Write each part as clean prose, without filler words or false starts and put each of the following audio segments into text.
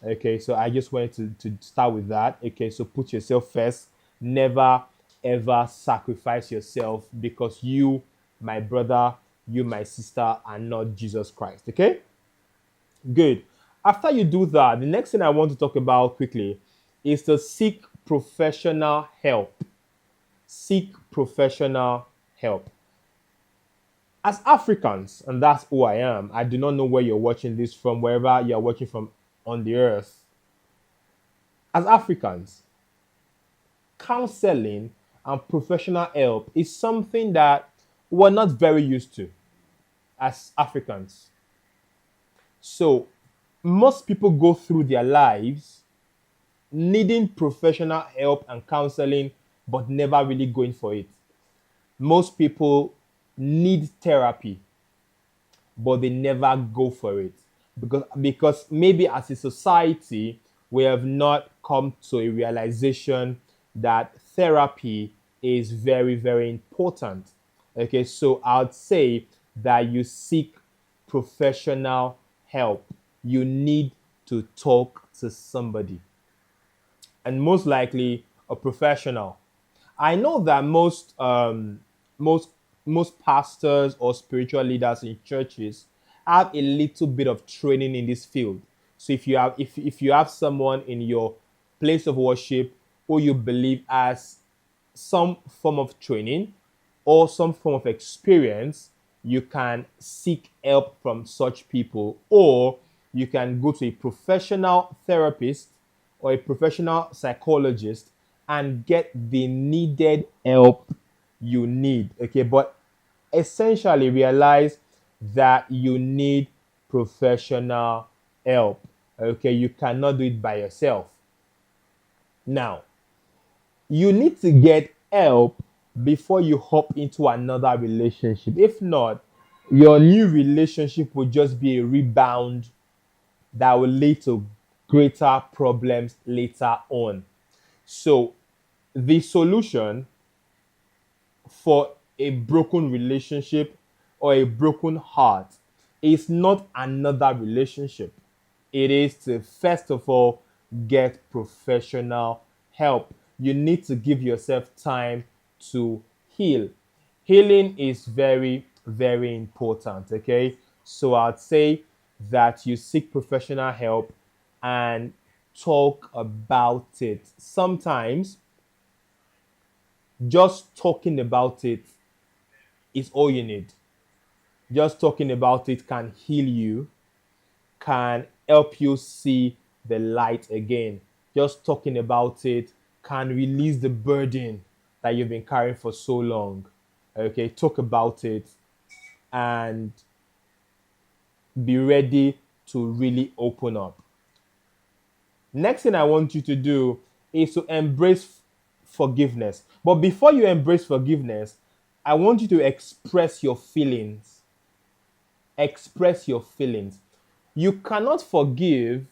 Okay, so I just wanted to start with that. Okay, so put yourself first. Never ever sacrifice yourself because you, my brother, you, my sister, are not Jesus Christ. Okay, good. After you do that, the next thing I want to talk about quickly is to seek professional help. Seek professional help. As Africans, and that's who I am, I do not know where you're watching this from, wherever you're watching from on the earth. As Africans, counseling and professional help is something that we're not very used to as Africans. So, most people go through their lives needing professional help and counseling, but never really going for it. Most people need therapy, but they never go for it because maybe as a society we have not come to a realization that therapy is very very important. Okay, so I'd say that you seek professional help. You need to talk to somebody, and most likely a professional. I know that most most pastors or spiritual leaders in churches have a little bit of training in this field. So if you have someone in your place of worship who you believe has some form of training or some form of experience, you can seek help from such people, or you can go to a professional therapist or a professional psychologist and get the needed help you need. Okay, but essentially realize that you need professional help. Okay, you cannot do it by yourself. Now, you need to get help before you hop into another relationship. If not, your new relationship will just be a rebound that will lead to greater problems later on. So, the solution for a broken relationship or a broken heart is not another relationship. It is to first of all get professional help. You need to give yourself time to heal. Healing is very, very important. Okay. So I'd say that you seek professional help and talk about it. Sometimes just talking about it is all you need. Just talking about it can heal you, can help you see the light again. Just talking about it can release the burden that you've been carrying for so long. Okay, talk about it and be ready to really open up. Next thing I want you to do is to embrace forgiveness. But before you embrace forgiveness, I want you to express your feelings. Express your feelings. You cannot forgive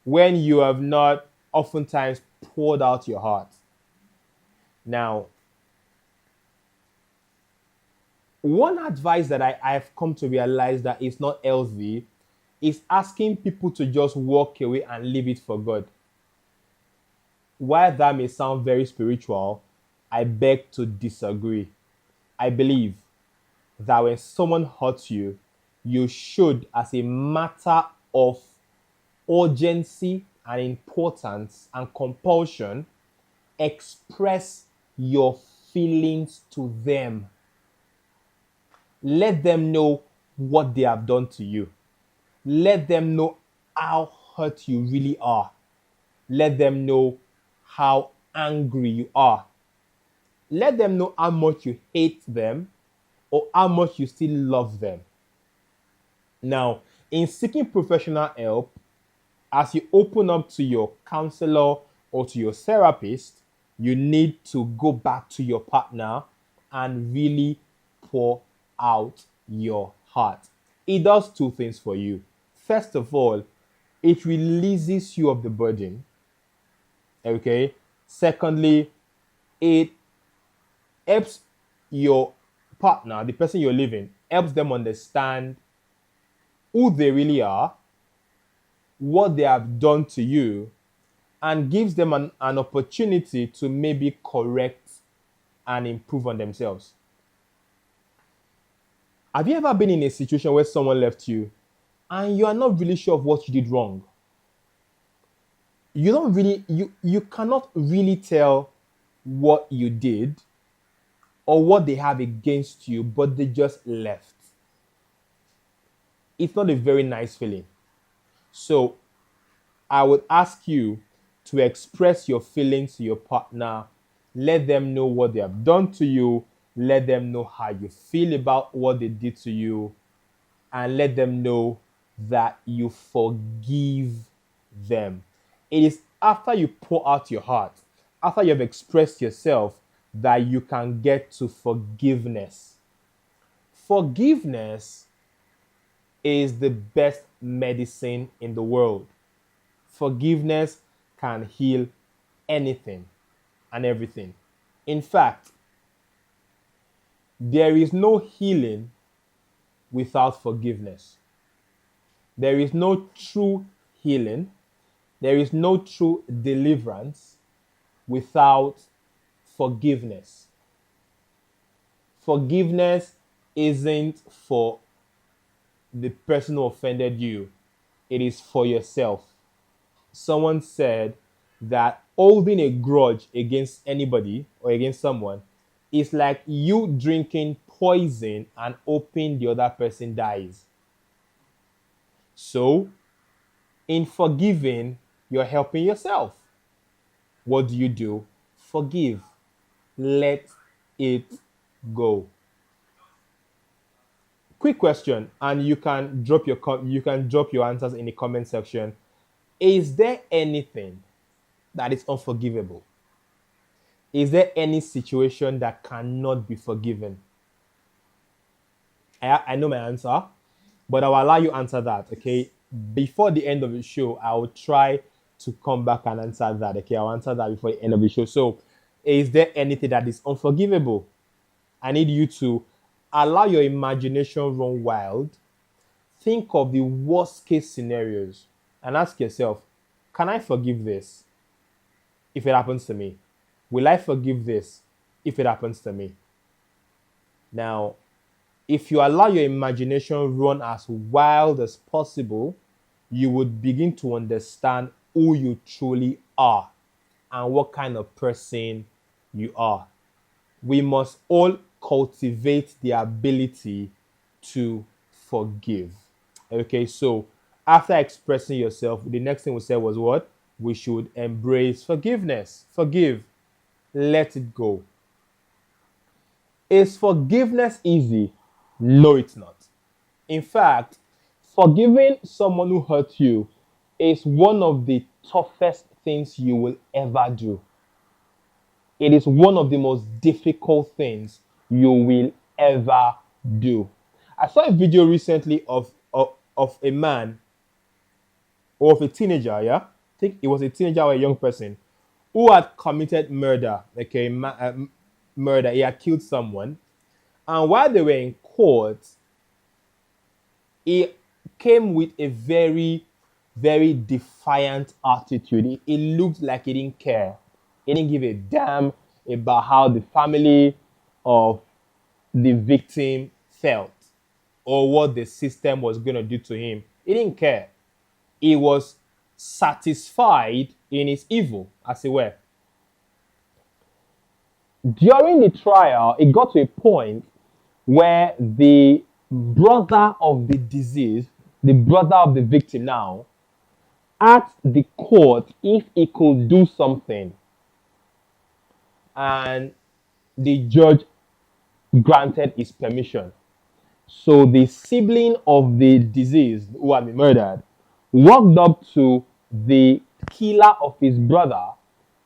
when you have not oftentimes poured out your heart. Now, one advice that I've come to realize that is not healthy is asking people to just walk away and leave it for God. While that may sound very spiritual, I beg to disagree. I believe that when someone hurts you, you should, as a matter of urgency and importance and compulsion, express your feelings to them. Let them know what they have done to you. Let them know how hurt you really are. Let them know how angry you are. Let them know how much you hate them or how much you still love them. Now, in seeking professional help, as you open up to your counselor or to your therapist, you need to go back to your partner and really pour out your heart. It does two things for you. First of all, it releases you of the burden. Okay. Secondly, it helps your partner, the person you're living, helps them understand who they really are, what they have done to you and gives them an opportunity to maybe correct and improve on themselves. Have you ever been in a situation where someone left you and you are not really sure of what you did wrong? You cannot really tell what you did or what they have against you, but they just left. It's not a very nice feeling. So I would ask you to express your feelings to your partner. Let them know what they have done to you. Let them know how you feel about what they did to you. And let them know that you forgive them. It is after you pour out your heart, after you have expressed yourself, that you can get to forgiveness. Forgiveness is the best medicine in the world. Forgiveness can heal anything and everything. In fact, there is no healing without forgiveness. There is no true healing. There is no true deliverance without forgiveness. Forgiveness isn't for the person who offended you, it is for yourself. Someone said that holding a grudge against anybody or against someone is like you drinking poison and hoping the other person dies. So, in forgiving, you're helping yourself. What do? Forgive. Let it go. Quick question, and you can drop your answers in the comment section. Is there anything that is unforgivable? Is there any situation that cannot be forgiven? I know my answer, but I'll allow you answer that, okay? Before the end of the show, I will try to come back and answer that, okay? I'll answer that before the end of the show. So, is there anything that is unforgivable? I need you to allow your imagination run wild. Think of the worst case scenarios and ask yourself, can I forgive this if it happens to me? Will I forgive this if it happens to me? Now, if you allow your imagination run as wild as possible, you would begin to understand who you truly are and what kind of person you are. We must all cultivate the ability to forgive. Okay, so after expressing yourself, the next thing we said was what? We should embrace forgiveness. Forgive. Let it go. Is forgiveness easy? No, it's not. In fact, forgiving someone who hurt you is one of the toughest things you will ever do. It is one of the most difficult things you will ever do. I saw a video recently of a man or of a teenager, yeah? I think it was a teenager or a young person who had committed murder, okay, murder. He had killed someone. And while they were in court, he came with a very, very defiant attitude. It looked like he didn't care. He didn't give a damn about how the family of the victim felt or what the system was going to do to him. He didn't care. He was satisfied in his evil, as it were. During the trial, it got to a point where the brother of the deceased, the brother of the victim now, asked the court if he could do something. And the judge granted his permission. So the sibling of the deceased who had been murdered walked up to the killer of his brother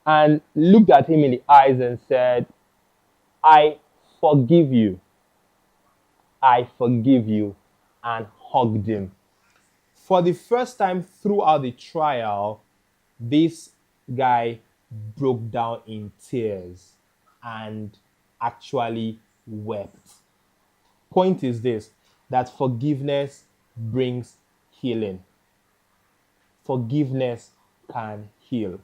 and looked at him in the eyes and said, I forgive you. I forgive you, and hugged him. For the first time throughout the trial, this guy broke down in tears and actually wept. Point is this, that forgiveness brings healing. forgiveness can heal.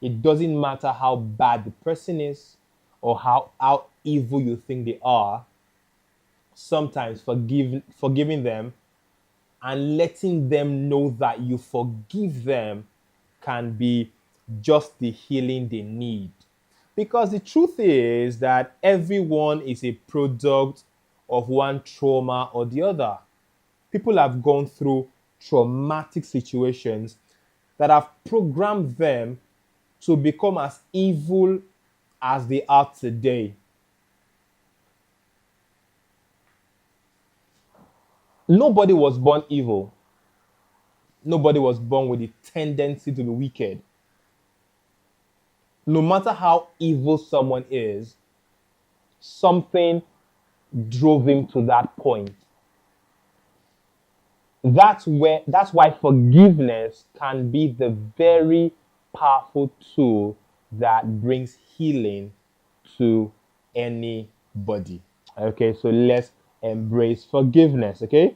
It doesn't matter how bad the person is or how evil you think they are. Sometimes forgiving them and letting them know that you forgive them can be just the healing they need. Because the truth is that everyone is a product of one trauma or the other. People have gone through traumatic situations that have programmed them to become as evil as they are today. Nobody was born evil. Nobody was born with a tendency to be wicked. No matter how evil someone is, something drove him to that point. That's why forgiveness can be the very powerful tool that brings healing to anybody. Okay, so let's embrace forgiveness, okay?